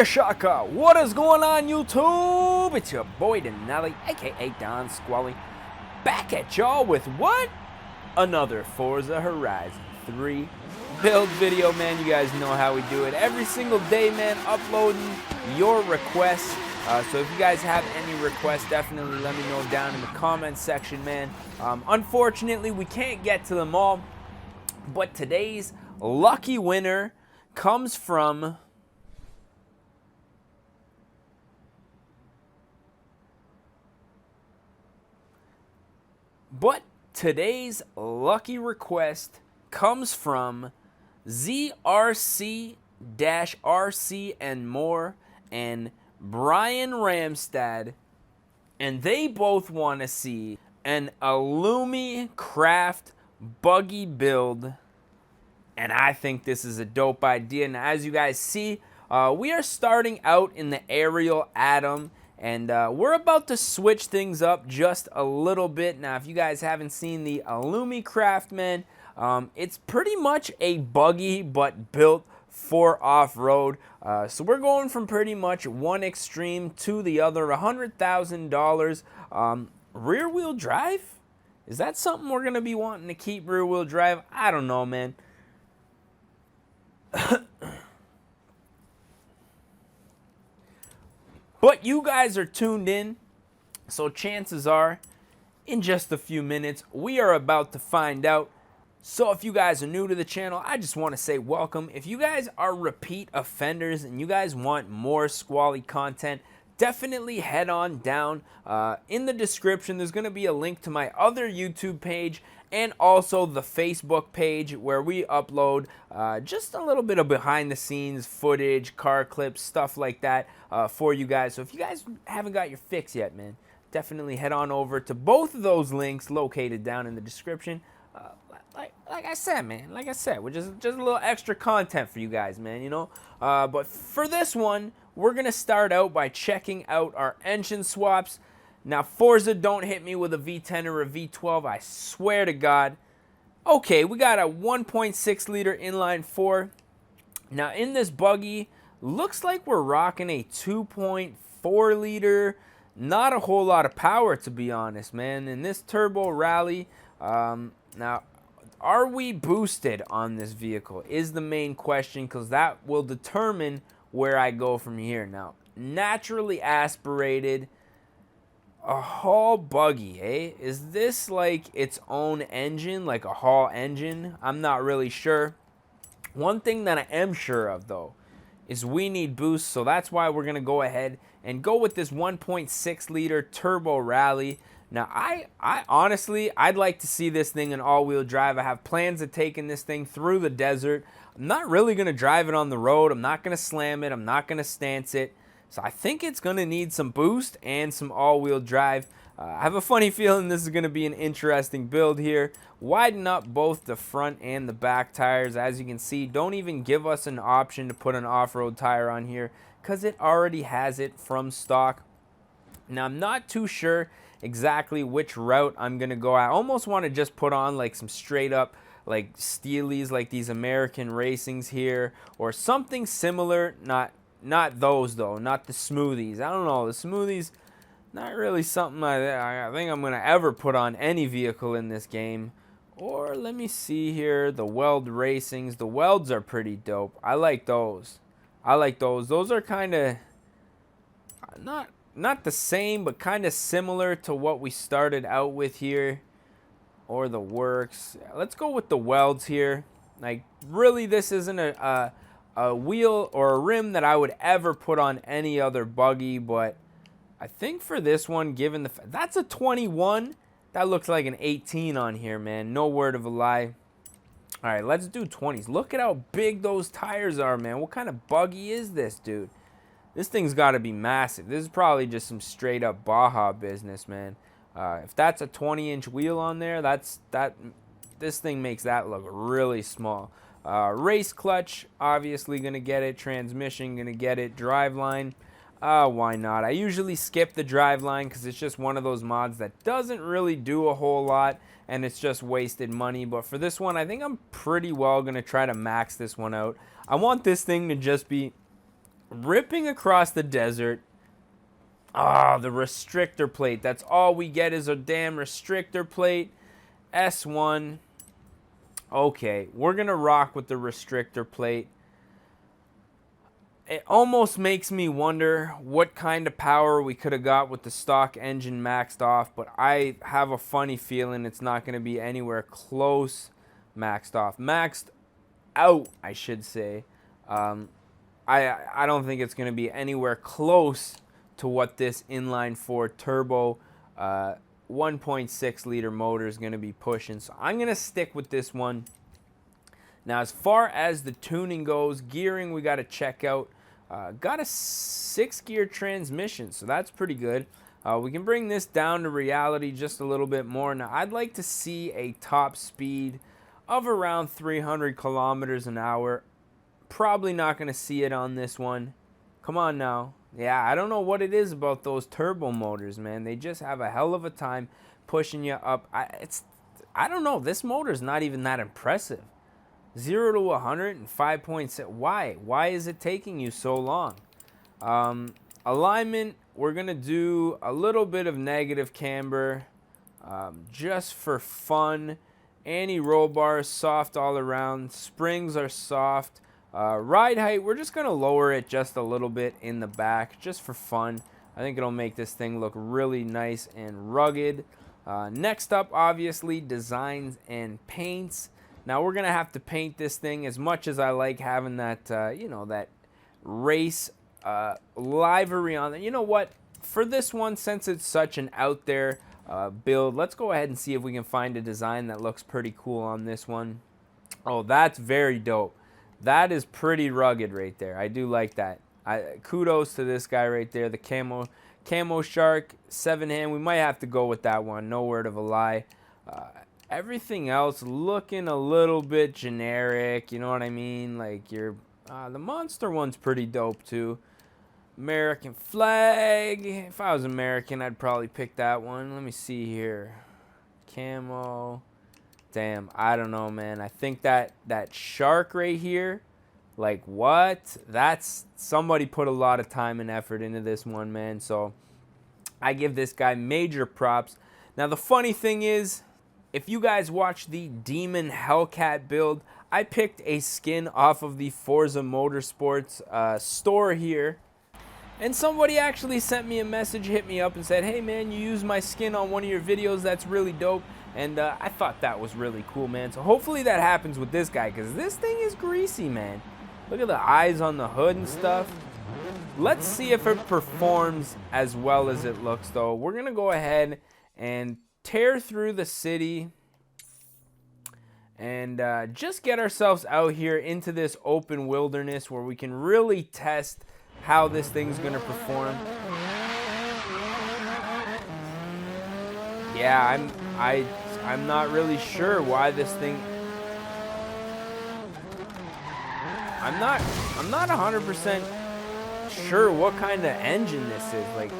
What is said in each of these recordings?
there, Shaka! What is going on, YouTube? It's your boy Denali, aka Don Squally, back at y'all with what? Another Forza Horizon 3 build video, man. You guys know how we do it every single day, man, uploading your requests. So if you guys have any requests, definitely let me know down in the comment section, man. Unfortunately, we can't get to them all, but today's lucky winner comes from today's lucky request comes from ZRC-RC and more and Brian Ramstad, and they both want to see an Alumi craft buggy build, and I think this is a dope idea. And as you guys see, we are starting out in the Aerial Atom, and we're about to switch things up just a little bit. Now, if you guys haven't seen the Alumi craft, man, it's pretty much a buggy but built for off-road. So we're going from pretty much one extreme to the other. $100,000. Rear-wheel drive? Is that something we're going to be wanting to keep, rear-wheel drive? I don't know, man. But you guys are tuned in, so chances are, in just a few minutes, we are about to find out. So if you guys are new to the channel, I just want to say welcome. If you guys are repeat offenders and you guys want more Squally content, definitely head on down. In the description, there's going to be a link to my other YouTube page and also the Facebook page where we upload just a little bit of behind the scenes footage, car clips, stuff like that for you guys. So if you guys haven't got your fix yet, man, definitely head on over to both of those links located down in the description. Like I said, man, we're just a little extra content for you guys, man, you know. But for this one, we're going to start out by checking out our engine swaps. Now, Forza, don't hit me with a V10 or a V12, I swear to God. Okay, we got a 1.6 liter inline 4. Now, in this buggy, looks like we're rocking a 2.4 liter. Not a whole lot of power, to be honest, man. In this turbo rally, now, are we boosted on this vehicle is the main question, because that will determine where I go from here. Now, naturally aspirated, a Hall buggy, eh? Is this like its own engine, like a Hall engine? I'm not really sure. One thing that I am sure of, though, is we need boost, so that's why we're going to go ahead and go with this 1.6 liter turbo rally. Now, I honestly, I'd like to see this thing in all-wheel drive. I have plans of taking this thing through the desert. I'm not really going to drive it on the road. I'm not going to slam it. I'm not going to stance it. So I think it's going to need some boost and some all-wheel drive. I have a funny feeling this is going to be an interesting build here. Widen up both the front and the back tires. As you can see, don't even give us an option to put an off-road tire on here because it already has it from stock. Now, I'm not too sure exactly which route I'm gonna go. I almost want to just put on like some straight up like Steelies, like these American Racings here, or something similar. Not those though, not the smoothies. I don't know, the smoothies, not really something I think I'm gonna ever put on any vehicle in this game. Or let me see here, the Weld Racings. The Welds are pretty dope. I like those. Those are kind of not the same, but kind of similar to what we started out with here, or the Works. Let's go with the Welds here. Like, really, this isn't a wheel or a rim that I would ever put on any other buggy, but I think for this one, given that's a 21, that looks like an 18 on here, man. No word of a lie. All right, let's do 20s. Look at how big those tires are, man. What kind of buggy is this, dude? This thing's got to be massive. This is probably just some straight up Baja business, man. If that's a 20-inch wheel on there, this thing makes that look really small. Race clutch, obviously going to get it. Transmission, going to get it. Driveline, why not? I usually skip the driveline because it's just one of those mods that doesn't really do a whole lot, and it's just wasted money. But for this one, I think I'm pretty well going to try to max this one out. I want this thing to just be ripping across the desert. Ah, the restrictor plate. That's all we get is a damn restrictor plate. S1. Okay, we're going to rock with the restrictor plate. It almost makes me wonder what kind of power we could have got with the stock engine maxed off, but I have a funny feeling it's not going to be anywhere close maxed off. Maxed out, I should say. I don't think it's going to be anywhere close to what this inline 4 turbo 1.6 liter motor is going to be pushing. So I'm going to stick with this one. Now, as far as the tuning goes, gearing we got to check out. Got a 6-gear transmission, so that's pretty good. We can bring this down to reality just a little bit more. Now, I'd like to see a top speed of around 300 kilometers an hour. Probably not going to see it on this one. Come on now. Yeah, I don't know what it is about those turbo motors, man. They just have a hell of a time pushing you up. I don't know. This motor's not even that impressive. 0 to 100 in 5.6. Why? Why is it taking you so long? Alignment, we're going to do a little bit of negative camber just for fun. Anti-roll bars, soft all around. Springs are soft. Ride height, we're just going to lower it just a little bit in the back just for fun. I think it'll make this thing look really nice and rugged. Next up, obviously, designs and paints. Now, we're going to have to paint this thing. As much as I like having that, that race livery on it. You know what? For this one, since it's such an out there build, let's go ahead and see if we can find a design that looks pretty cool on this one. Oh, that's very dope. That is pretty rugged right there. I do like that. Kudos to this guy right there, the Camo Shark 7-hand. We might have to go with that one. No word of a lie. Everything else looking a little bit generic. You know what I mean? Like the Monster one's pretty dope too. American flag. If I was American, I'd probably pick that one. Let me see here. Camo. Damn, I don't know, man. I think that shark right here, like what? That's somebody put a lot of time and effort into this one, man. So I give this guy major props. Now the funny thing is, if you guys watch the Demon Hellcat build, I picked a skin off of the Forza Motorsports store here. And somebody actually sent me a message, hit me up and said, hey man, you used my skin on one of your videos. That's really dope. And I thought that was really cool, man. So hopefully that happens with this guy, because this thing is greasy, man. Look at the eyes on the hood and stuff. Let's see if it performs as well as it looks, though. We're going to go ahead and tear through the city and just get ourselves out here into this open wilderness where we can really test how this thing's going to perform. Yeah, I'm not really sure why this thing. I'm not 100% sure what kind of engine this is. Like,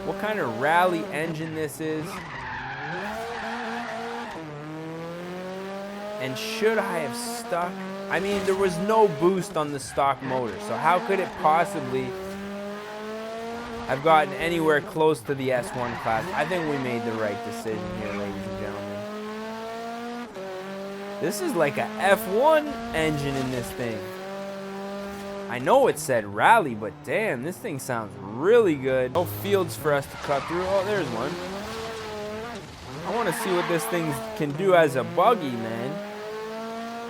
what kind of rally engine this is. And should I have stuck? I mean, there was no boost on the stock motor, so how could it possibly have gotten anywhere close to the S1 class? I think we made the right decision here, ladies and gentlemen. This is like a F1 engine in this thing. I know it said rally, but damn, this thing sounds really good. No fields for us to cut through. Oh, there's one. I want to see what this thing can do as a buggy, man.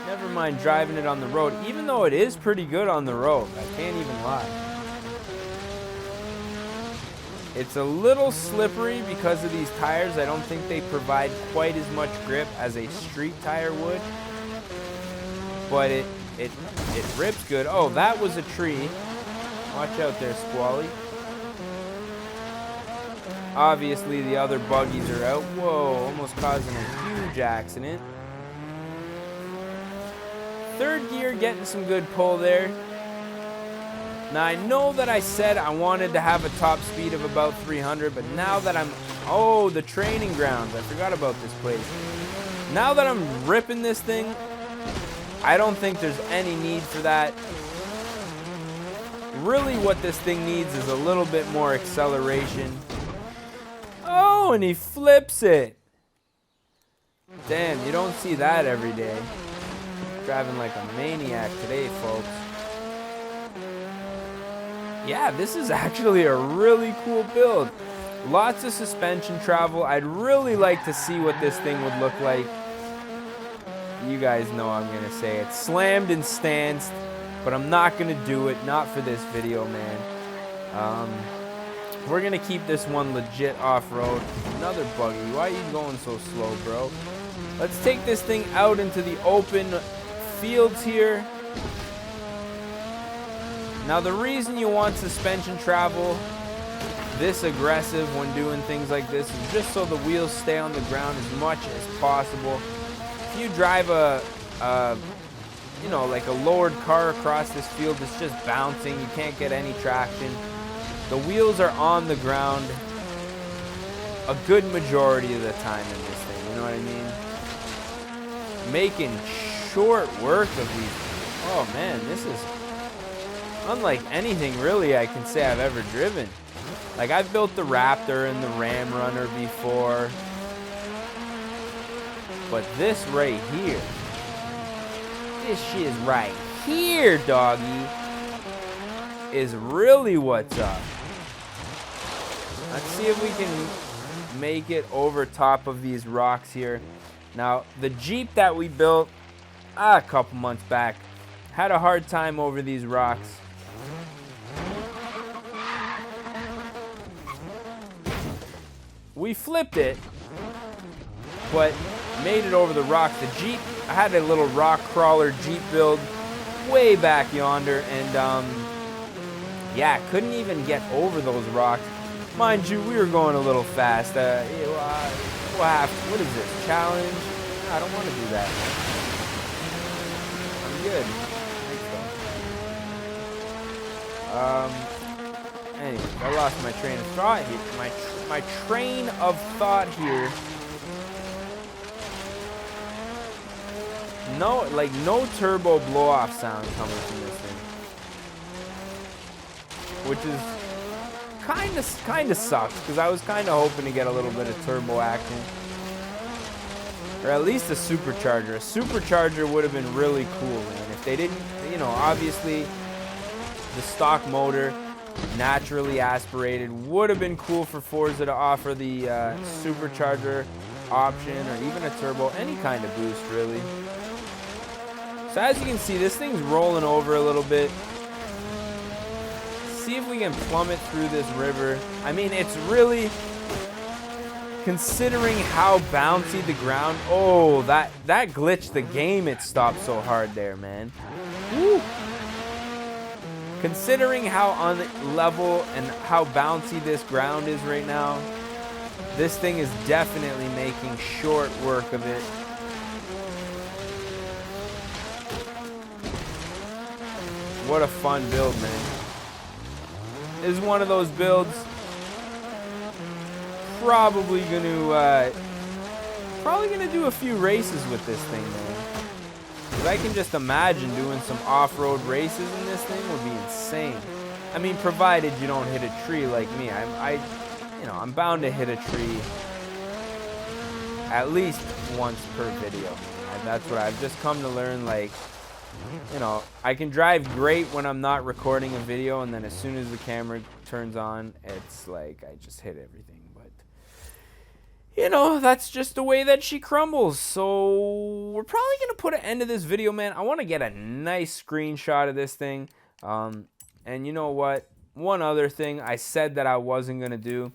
Never mind driving it on the road, even though it is pretty good on the road. I can't even lie. It's a little slippery because of these tires. I don't think they provide quite as much grip as a street tire would. But it rips good. Oh, that was a tree. Watch out there, Squally. Obviously, the other buggies are out. Whoa, almost causing a huge accident. Third gear, getting some good pull there. Now, I know that I said I wanted to have a top speed of about 300, but now that I'm... Oh, the training grounds. I forgot about this place. Now that I'm ripping this thing, I don't think there's any need for that. Really what this thing needs is a little bit more acceleration. Oh, and he flips it. Damn, you don't see that every day. Driving like a maniac today, folks. Yeah, this is actually a really cool build. Lots of suspension travel. I'd really like to see what this thing would look like. You guys know I'm going to say it. Slammed and stanced, but I'm not going to do it. Not for this video, man. We're going to keep this one legit off-road. Another buggy. Why are you going so slow, bro? Let's take this thing out into the open fields here. Now, the reason you want suspension travel this aggressive when doing things like this is just so the wheels stay on the ground as much as possible. If you drive you know, like a lowered car across this field, it's just bouncing. You can't get any traction. The wheels are on the ground a good majority of the time in this thing. You know what I mean? Making short work of these. Oh man, this is unlike anything really I can say I've ever driven. Like, I've built the Raptor and the Ram Runner before, but this right here, this shit right here, doggy, is really what's up. Let's see if we can make it over top of these rocks here. Now, the Jeep that we built a couple months back had a hard time over these rocks. We flipped it, but made it over the rock. The Jeep, I had a little rock crawler Jeep build way back yonder, and yeah, couldn't even get over those rocks. Mind you, we were going a little fast. What is this, challenge? I don't want to do that. I'm good. Anyway, I lost my train of thought here. My train of thought here. No turbo blow off sound coming from this thing, which is kind of sucks because I was kind of hoping to get a little bit of turbo action, or at least a supercharger. A supercharger would have been really cool, man. If they didn't, you know, obviously the stock motor, naturally aspirated, would have been cool for Forza to offer the supercharger option, or even a turbo, any kind of boost really. So as you can see, this thing's rolling over a little bit. See if we can plummet through this river. I mean, it's really, considering how bouncy the ground, oh, that glitched the game. It stopped so hard there, man. Woo. Considering how unlevel and how bouncy this ground is right now, this thing is definitely making short work of it. What a fun build, man. This is one of those builds probably gonna do a few races with this thing, man. Because I can just imagine doing some off-road races in this thing would be insane. I mean, provided you don't hit a tree like me. I'm bound to hit a tree at least once per video. That's what I've just come to learn. Like, you know, I can drive great when I'm not recording a video, and then as soon as the camera turns on, it's like I just hit everything. But, you know, that's just the way that she crumbles. So we're probably going to put an end to this video, man. I want to get a nice screenshot of this thing. And you know what? One other thing I said that I wasn't going to do,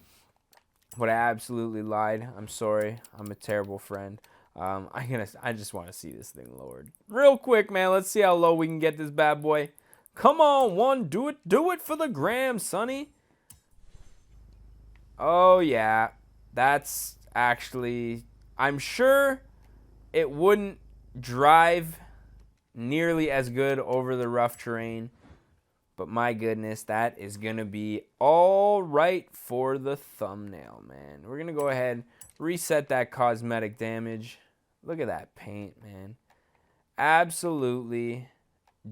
but I absolutely lied. I'm sorry. I'm a terrible friend. I just want to see this thing lowered real quick, man. Let's see how low we can get this bad boy. Come on, one, do it for the gram, sonny. Oh yeah, that's actually, I'm sure it wouldn't drive nearly as good over the rough terrain, but my goodness, that is gonna be all right for the thumbnail, man. We're gonna go ahead, reset that cosmetic damage. Look at that paint, man. Absolutely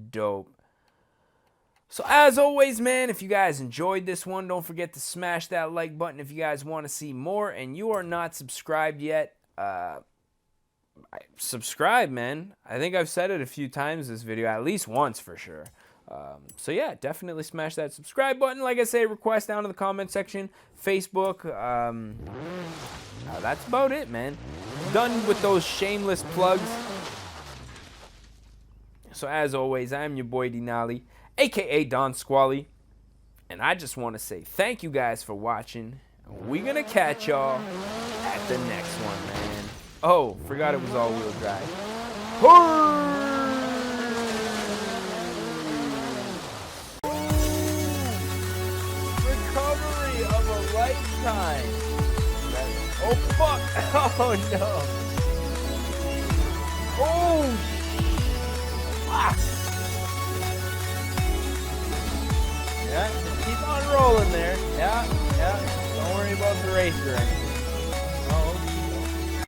dope. So as always, man, if you guys enjoyed this one, don't forget to smash that like button if you guys want to see more, and you are not subscribed yet, subscribe, man. I think I've said it a few times this video, at least once for sure. So yeah, definitely smash that subscribe button. Like I say, request down in the comment section, Facebook. That's about it, man. Done with those shameless plugs. So as always, I'm your boy Denali, aka Don Squally, and I just want to say thank you guys for watching. We're gonna catch y'all at the next one, man. Oh, forgot it was all-wheel drive. Recovery of a lifetime. Oh fuck! Oh no! Oh! Fuck! Yeah, keep on rolling there. Yeah. Don't worry about the racer.